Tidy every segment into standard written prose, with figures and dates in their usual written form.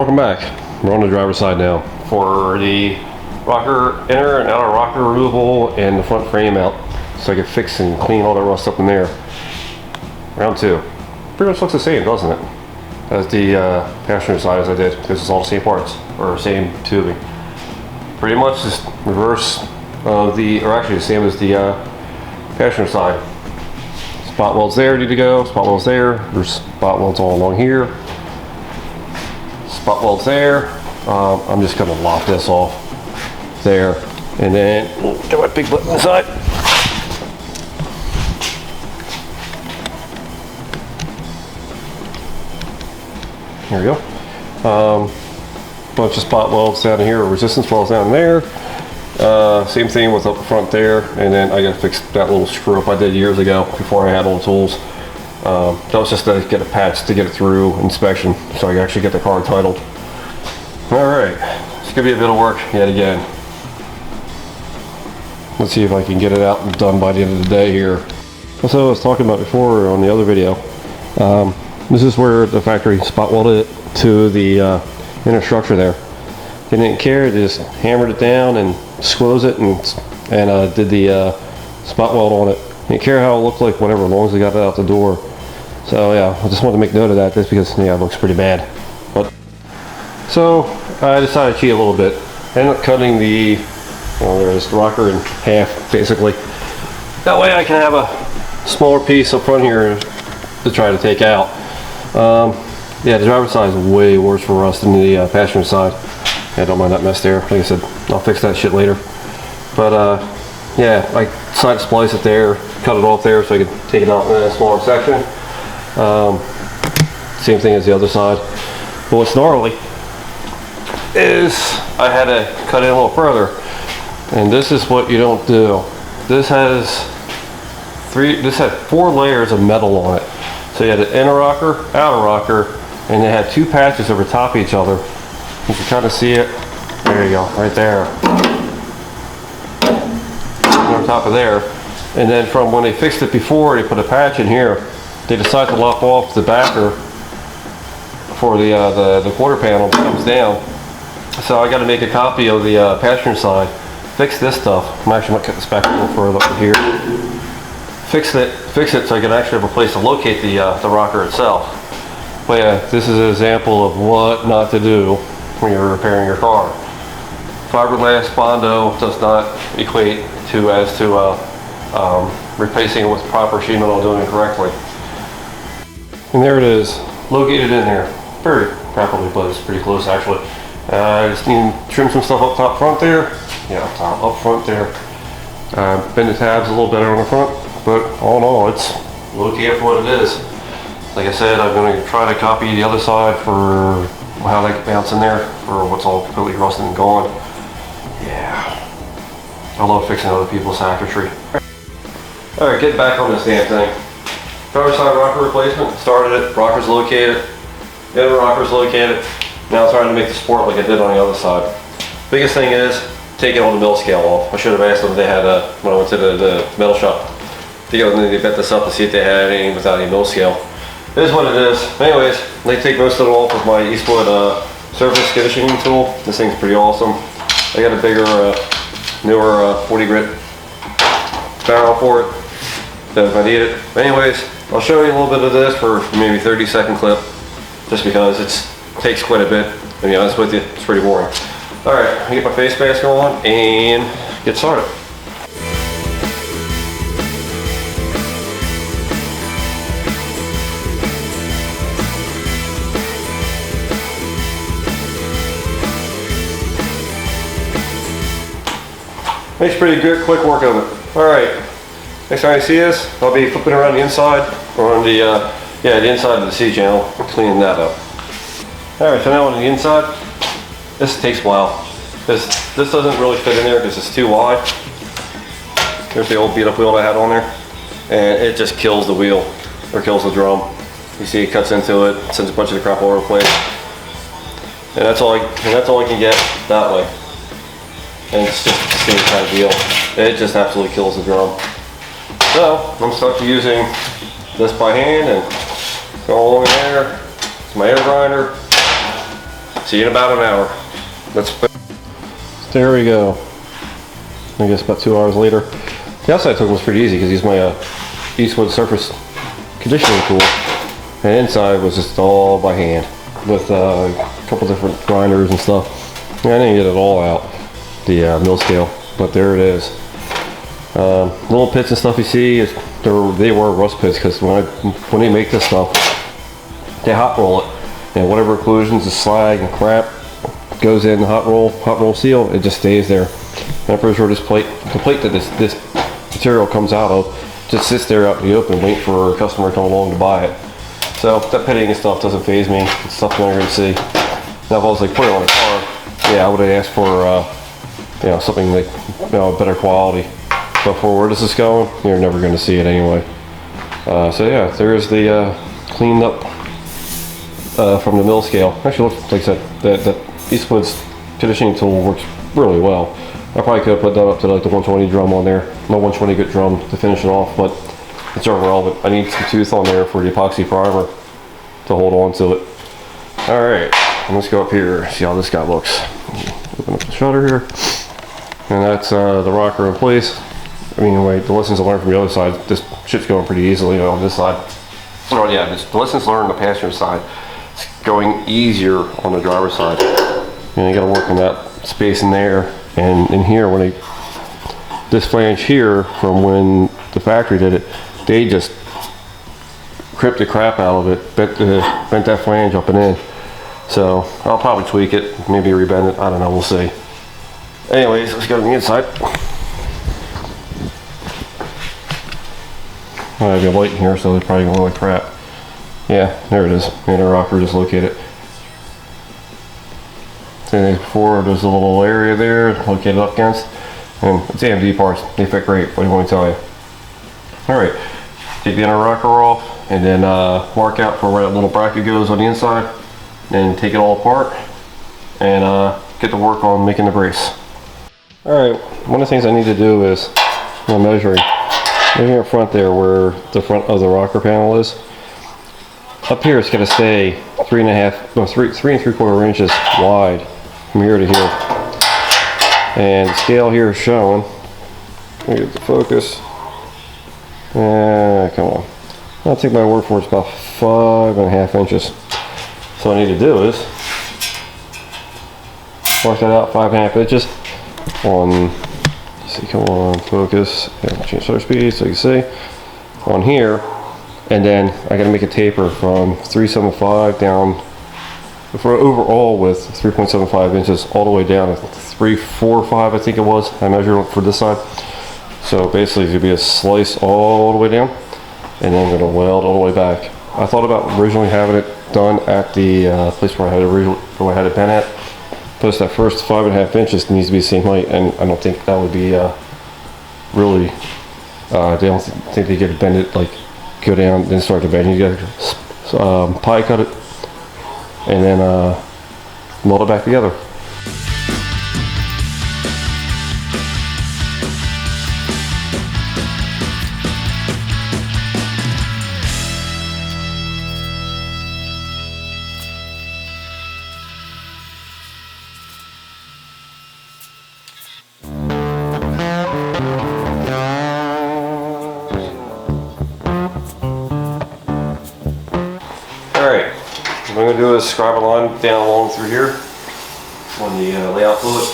welcome back. We're on the driver's side now for the rocker inner and outer rocker removal and the front frame out, so I can fix and clean all that rust up in there. Round two. Pretty much looks the same, doesn't it? As the passenger side as I did, because it's all the same parts, or same tubing. Pretty much just reverse of the, or actually the same as the passenger side. Spot welds there, need to go. Spot welds there. There's spot welds all along here. Spot welds there. I'm just gonna lop this off there, and then get my big button inside. Here we go. Bunch of spot welds down here, resistance welds down there. Same thing with up front there, and then I gotta fix that little screw up I did years ago before I had all the tools. That was just to get a patch to get it through inspection, so I could actually get the car titled. All right, it's gonna be a bit of work yet again. Let's see if I can get it out and done by the end of the day here. Also, I was talking about before on the other video. This is where the factory spot welded it to the inner structure there. They didn't care, they just hammered it down and squoze it and did the spot weld on it. Didn't care how it looked like whatever, as long as they got it out the door. So yeah, I just wanted to make note of that just because yeah, it looks pretty bad. But so I decided to cheat a little bit. I ended up cutting the there's the rocker in half basically. That way I can have a smaller piece up front here to try to take out. Yeah, the driver's side is way worse for rust than the passenger side. Yeah, don't mind that mess there. Like I said, I'll fix that shit later. But yeah, I side splice it there, cut it off there so I can take it out in a smaller section. Same thing as the other side. But what's gnarly is I had to cut it a little further, and this is what you don't do. This had 4 layers of metal on it. So you had an inner rocker, outer rocker, and they had 2 patches over top of each other. You can kind of see it. There you go, right there. On top of there. And then from when they fixed it before, they put a patch in here. They decided to lop off the backer for the quarter panel that comes down. So I got to make a copy of the passenger side. Fix this stuff. I'm actually going to cut this back a little further up here. Fix it so I can actually have a place to locate the rocker itself. But yeah, this is an example of what not to do when you're repairing your car. Fiberglass Bondo does not equate to replacing it with proper sheet metal, doing it correctly. And there it is, located in there. Very properly, but it's pretty close actually. I just need to trim some stuff up top front there. Yeah, up front there. Bend the tabs a little better on the front, but all in all, it's located for what it is. Like I said, I'm going to try to copy the other side for how they can bounce in there for what's all completely rusted and gone. Yeah, I love fixing other people's circuitry. Alright, get back on this damn thing. Driver's side rocker replacement, started it, rocker's located, the other rocker's located. Now I'm trying to make the support like I did on the other side. Biggest thing is taking all the mill scale off. I should have asked them if they had, when I went to the metal shop, they bet this up to see if they had anything without any mill scale. It is what it is. Anyways, they take most of it off with my Eastwood surface conditioning tool. This thing's pretty awesome. I got a bigger, newer 40 grit barrel for it, that if I need it. But anyways, I'll show you a little bit of this for maybe 30-second clip, just because it takes quite a bit. To be honest with you, it's pretty boring. Alright, I'll get my face mask on and get started. Makes pretty good, quick work of it. Alright, next time you see this, I'll be flipping around the inside, or on the inside of the C channel, cleaning that up. Alright, so now on the inside, this takes a while. This doesn't really fit in there because it's too wide. There's the old beat up wheel I had on there, and it just kills the wheel, or kills the drum. You see it cuts into it, sends a bunch of the crap all over the place. And that's all I can get that way. And it's just the same kind of deal. It just absolutely kills the drum. So I'm stuck to using this by hand and go along there. It's my air grinder. See you in about an hour. So there we go. I guess about 2 hours later. The outside took was pretty easy because he's my Eastwood surface conditioning tool. And inside was just all by hand with a couple different grinders and stuff. Yeah, I didn't get it all out, the mill scale, but there it is. Little pits and stuff you see, they were rust pits because when they make this stuff, they hot roll it. And whatever occlusions, the slag and crap goes in the hot roll seal, it just stays there. And I'm pretty sure this plate, the plate that this material comes out of, just sits there out in the open, wait for a customer to come along to buy it. So that pitting and stuff doesn't phase me. It's stuff I'm never gonna see. Now if I was like putting it on a car, yeah, I would have asked for something like better quality. But for where this is going, you're never gonna see it anyway. So yeah, there's the cleaned up from the mill scale. Actually, looks like I said that Eastwood's conditioning tool works really well. I probably could have put that up to like the 120 drum on there. No 120 good drum to finish it off, but it's overall. But I need some tooth on there for the epoxy primer to hold on to it. All right, let's go up here, see how this guy looks. Open up the shutter here, and that's the rocker in place. I mean, wait, the lessons I learned from the other side, this shit's going pretty easily on this side. Oh yeah, the lessons learned on the passenger side, it's going easier on the driver's side. And you gotta work on that space in there. And in here, this flange here, from when the factory did it, they just crimped the crap out of it, bent that flange up and in. So I'll probably tweak it, maybe rebend it, I don't know, we'll see. Anyways, let's go to the inside. I have a light in here, so it's probably gonna look like crap. Yeah, there it is. And the rocker just located. Same as before, there's a little area there located up against. And it's AMD parts, they fit great, what do you want to tell you? Alright, take the inner rocker off, and then mark out for where that little bracket goes on the inside. Then take it all apart, and get to work on making the brace. Alright, one of the things I need to do is, I'm measuring up front there where the front of the rocker panel is. Up here it's going to stay 3 3/4 inches wide from here to here. And the scale here is showing, let me get the focus. Come on. I'll take my word for it, it's about 5.5 inches. So what I need to do is mark that out 5.5 inches on. See, come on, focus, and change shutter speed so you can see on here, and then I gotta make a taper from 375 down for overall with 3.75 inches all the way down to 345, I think it was. I measured for this side. So basically it's gonna be a slice all the way down, and then I'm gonna weld all the way back. I thought about originally having it done at the place where I had it bent at. Plus that first 5.5 inches needs to be the same height, and I don't think that would be really, they don't think they could bend it, like go down then start to bend. You gotta pie cut it and then mold it back together. Alright, what I'm going to do is scribe a line down along through here on the layout fluid.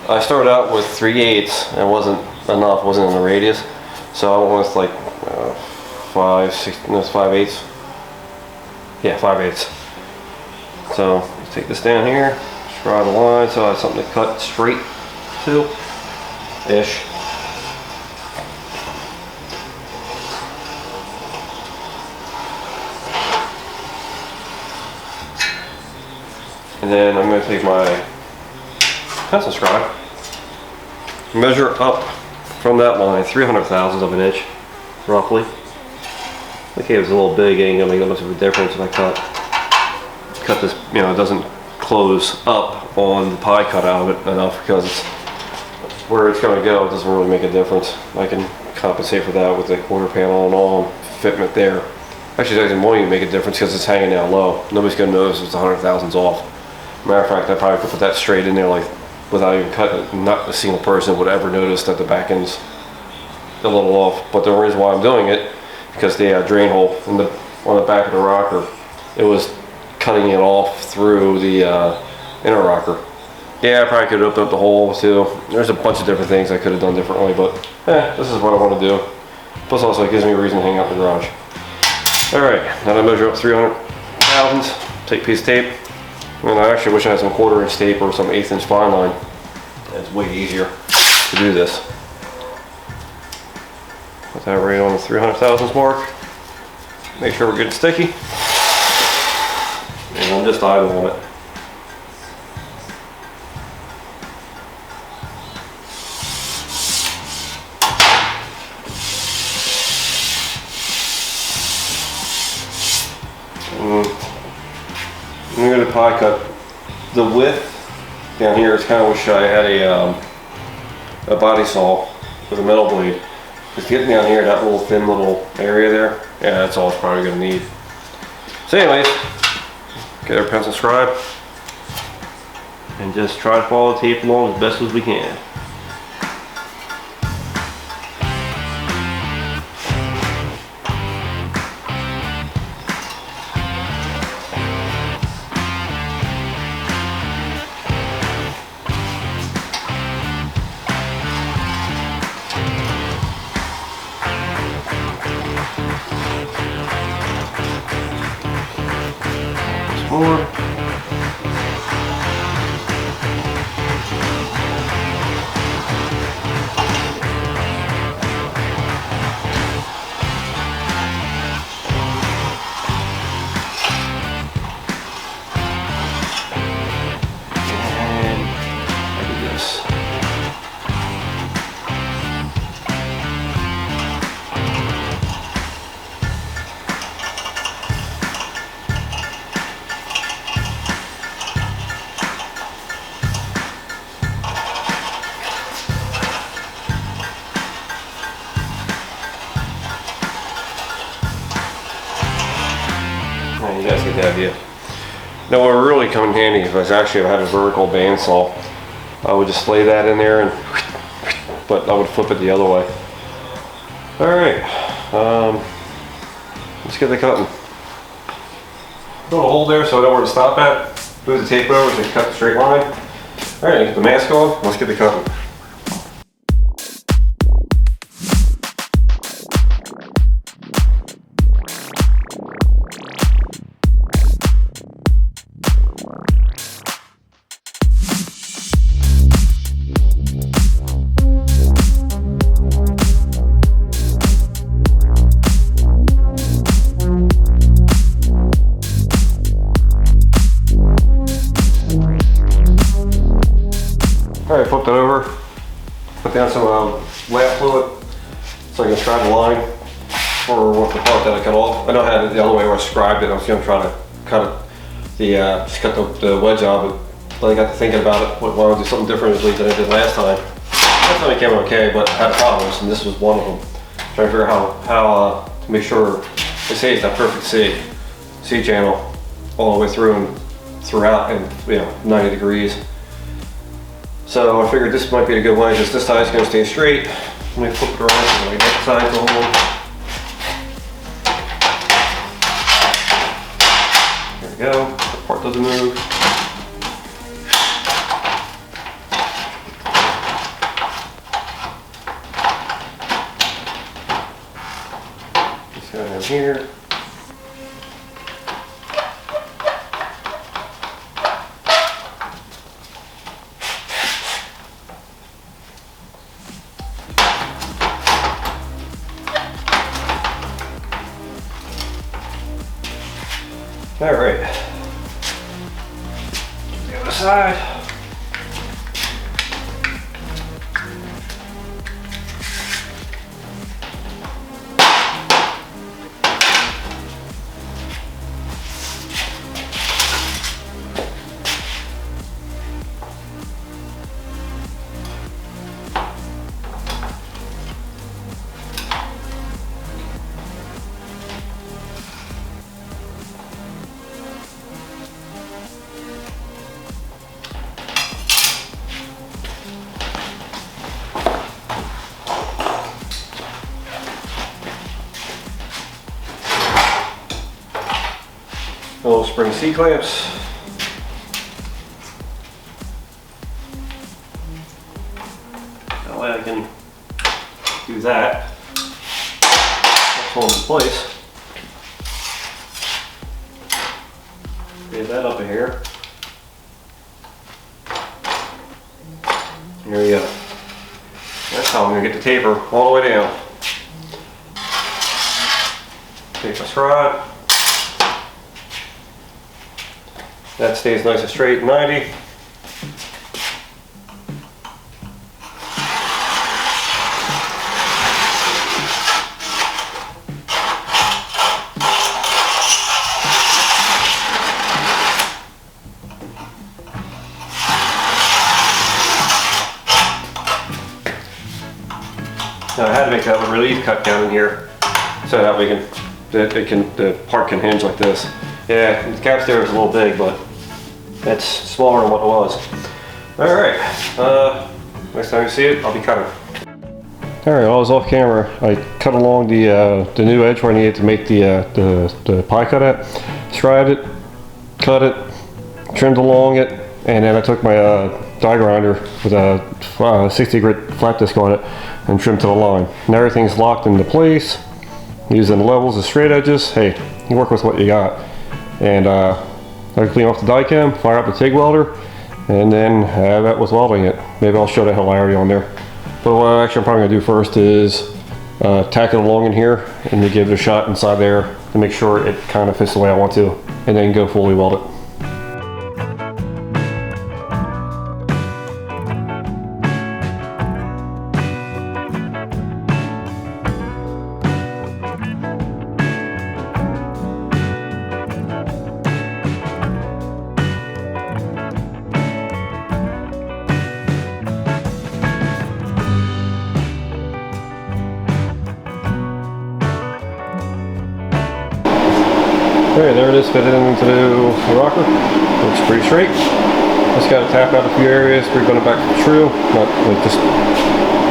I started out with 3/8 and it wasn't enough, wasn't in the radius. So I went with like 5/8. Yeah, 5/8. So let's take this down here, scribe a line so I have something to cut straight to ish. And then I'm going to take my pencil scribe, measure up from that line 300,000ths of an inch, roughly. Okay, it was a little big, ain't gonna make that much of a difference if I cut this, it doesn't close up on the pie cut out of it enough, because it's where it's going to go, it doesn't really make a difference. I can compensate for that with the quarter panel and all fitment there. Actually, it doesn't even make a difference because it's hanging down low. Nobody's going to notice it's 100,000ths off. Matter of fact, I probably could put that straight in there like without even cutting it. Not a single person would ever notice that the back end's a little off. But the reason why I'm doing it, because the drain hole on the back of the rocker, it was cutting it off through the inner rocker. Yeah, I probably could have opened up the hole too. There's a bunch of different things I could have done differently, but this is what I want to do. Plus also it gives me a reason to hang out in the garage. Alright, now that I measure up 300 thousandths, take a piece of tape. And I actually wish I had some 1/4 inch tape or some 1/8 inch fine line. It's way easier to do this. Put that right on the 300 thousandths mark. Make sure we're good and sticky. And I'm just eyeballing it. I'm going to pie cut. The width down here is kind of wish I had a body saw with a metal blade. Just getting down here, that little thin little area there, yeah, that's all it's probably going to need. So anyways, get our pencil scribe and just try to follow the tape along as best as we can. More. You guys get the idea. Now what would really come in handy if I had a vertical bandsaw, I would just lay that in there, but I would flip it the other way. Alright, let's get the cutting. Put a hole there so I know where to stop at. Move the tape over so you can cut the straight line. Alright, get the mask on, let's get the cutting. Alright, flip it over, put down some lap fluid so I can try the line for the part that I cut off. I know I had it the other way where I scribed it. I was going to try to cut it, just cut the wedge out, but then I got to thinking about it, wanted to do something differently than I did last time. Last time it came out okay, but I had problems, and this was one of them. Trying to figure out how to make sure they say it's that perfect C channel all the way through and throughout, and 90 degrees. So I figured this might be a good way, because this side's going to stay straight. Let me flip it around so I get that side to hold. There we go. The part doesn't move. Just go down here. All right, the other side. little spring C-clamps. That way I can do that. Hold it in place. Get that up in here. There we go. That's how I'm going to get the taper all the way down. Take my rod. That stays nice and straight, 90. Now I had to make that a relief cut down in here so that we can, the part can hinge like this. Yeah, the cap there is a little big, but it's smaller than what it was. All right, next time you see it, I'll be cutting. All right, I was off camera. I cut along the new edge where I needed to make the pie cut at. Scribed it, cut it, trimmed along it, and then I took my die grinder with a 60 grit flat disc on it and trimmed to the line. Now everything's locked into place. Using the levels and straight edges. Hey, you work with what you got. And I clean off the die cam, fire up the TIG welder, and then have that with welding it. Maybe I'll show that hilarity on there. But what actually I'm probably gonna do first is tack it along in here and then give it a shot inside there to make sure it kind of fits the way I want to, and then go fully weld it. Alright, there it is, fitted into the rocker. Looks pretty straight. Just got to tap out a few areas. We're going back to the true, not like just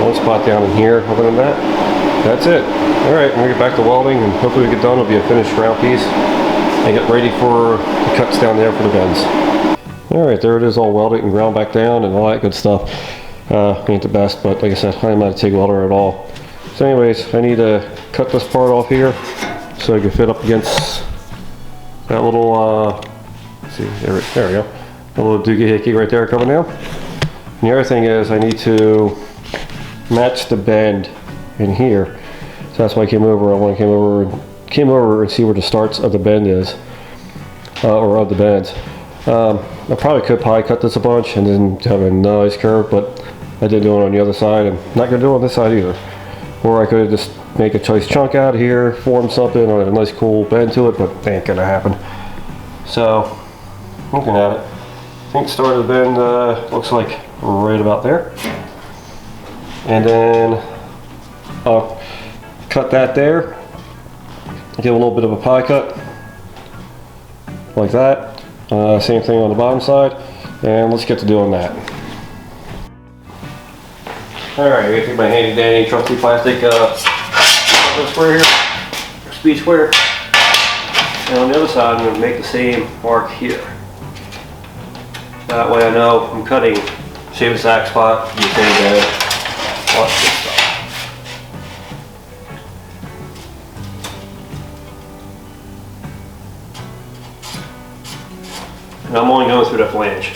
one spot down in here. Other than that, that's it. Alright, we'll get back to welding, and hopefully we get done. It'll be a finished round piece and get ready for the cuts down there for the bends. Alright, there it is, all welded and ground back down and all that good stuff. Ain't the best, but like I said, I'm not a TIG welder at all. So anyways, I need to cut this part off here so I can fit up against that little, let's see, there we go. A little doohickey right there coming down. And the other thing is I need to match the bend in here. So that's why I came over. I want to came over and see where the starts of the bend is, or of the bends. I probably could pie cut this a bunch and then have a nice curve, but I didn't do it on the other side. I'm not going to do it on this side either. Or I could just make a choice chunk out of here, form something, or a nice cool bend to it, but that ain't gonna happen. So, looking at it, I think the start of the bend looks like right about there. And then I'll cut that there, give a little bit of a pie cut, like that. Same thing on the bottom side, and let's get to doing that. Alright, I'm going to take my handy dandy trusty plastic square here, or speed square, and on the other side I'm going to make the same mark here. That way I know I'm cutting same exact spot, the same bed, watch this stuff. And I'm only going through that flange.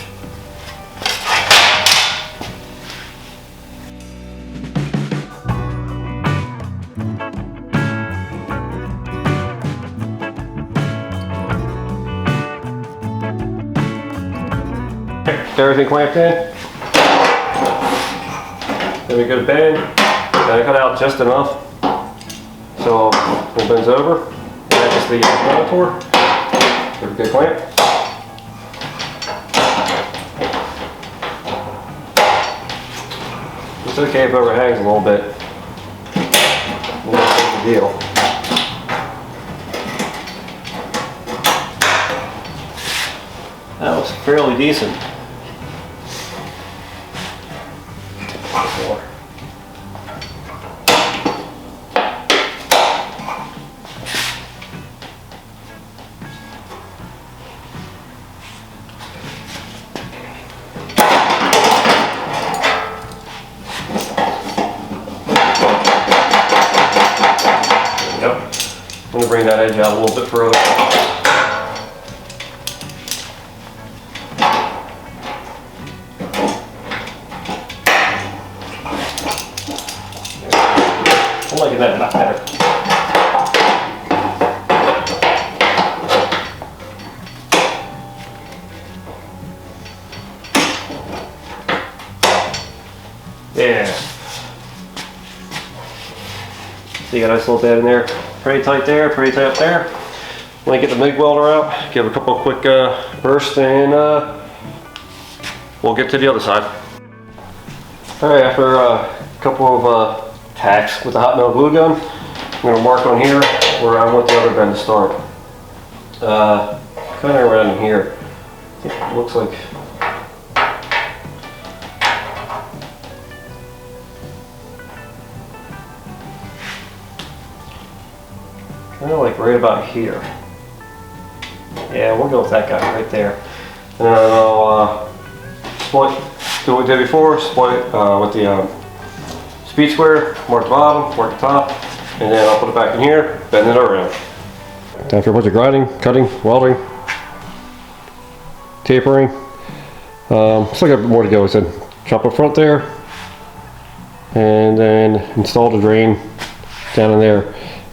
Everything clamped in. Then we go to bend, and I cut out just enough so it bends over. And that's the contour. Pretty good clamp. It's okay if it overhangs a little bit. That's the deal. That was fairly decent. going to bring that edge out a little bit further. I'm liking that a lot better. Yeah. So you got a nice little bed in there. Pretty tight there, pretty tight up there. Let me get the MIG welder out, give a couple of quick bursts, and we'll get to the other side. Alright, after a couple of tacks with the hot metal glue gun, I'm going to mark on here where I want the other bend to start. Kind of around here. I think it looks like. Kind of like right about here. Yeah, we'll go with that guy right there. And then I'll split, do what we did before, split with the speed square, mark the bottom, mark the top, and then I'll put it back in here, bend it around. After a bunch of grinding, cutting, welding, tapering, still got more to go. I said chop up front there, and then install the drain down in there.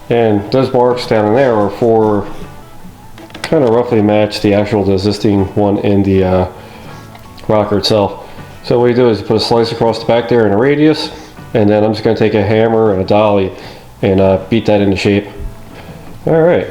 And those marks down in there are for kind of roughly match the actual existing one in the rocker itself. So what you do is you put a slice across the back there in a radius, and then I'm just going to take a hammer and a dolly and beat that into shape. All right.